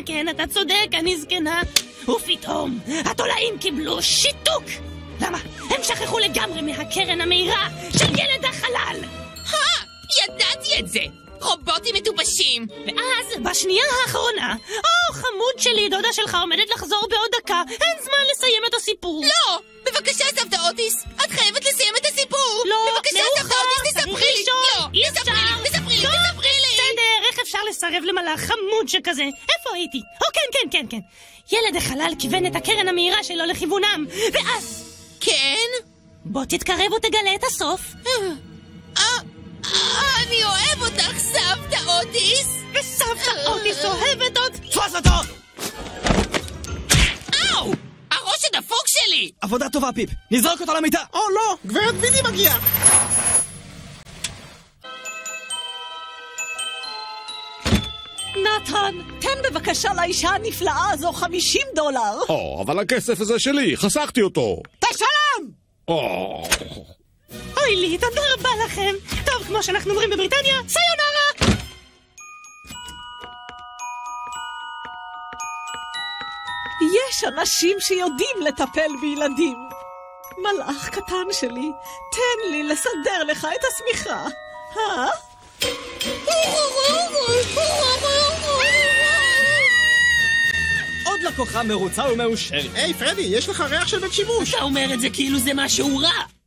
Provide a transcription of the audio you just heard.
כן, אתה צודק, אני זקנה. ופתאום, התולעים קיבלו שיתוק. למה? הם שכחו לגמרי מהקרן המהירה של ילד החלל. ידעתי את זה! רובוטים מטופשים! ואז, בשנייה האחרונה, חמוד שלי, דודה שלך עומדת לחזור בעוד דקה. אין זמן לסיים את הסיפור. לא! בבקשה, סבתא אוטיס! את חייבת לסיים את הסיפור! לא, בבקשה, סבתא אוטיס, תספרי לי! לא, תספרי לי! בסדר, איך אפשר לסרב למלאך חמוד שכזה? איפה הייתי? כן. ילד החלל כיוון את הקרן המהירה שלו לכיוונם, ואז... כן? בוא תתקרב ותגלה את הסוף. אני אוהב אותך, סבתא אוטיס! וסבתא אוטיס אוהבת עוד... תפוס אותו! אאו! הראש הדפוק שלי! עבודה טובה, פיפ. נזרוק אותו למיטה. לא, גברת בידי מגיעה. נתן, תן בבקשה לאישה הנפלאה הזו $50. אבל הכסף הזה שלי, חסכתי אותו. תשלם! אוי לי, תודה רבה לכם. טוב, כמו שאנחנו אומרים בבריטניה, סיונרה! יש אנשים שיודעים לטפל בילדים. מלאך קטן שלי, תן לי לסדר לך את השמיכה. עוד לקוחה מרוצה ומאושרת. היי, פרדי, יש לך ריח של בית שימוש. אתה אומר את זה כאילו זה משהו רע!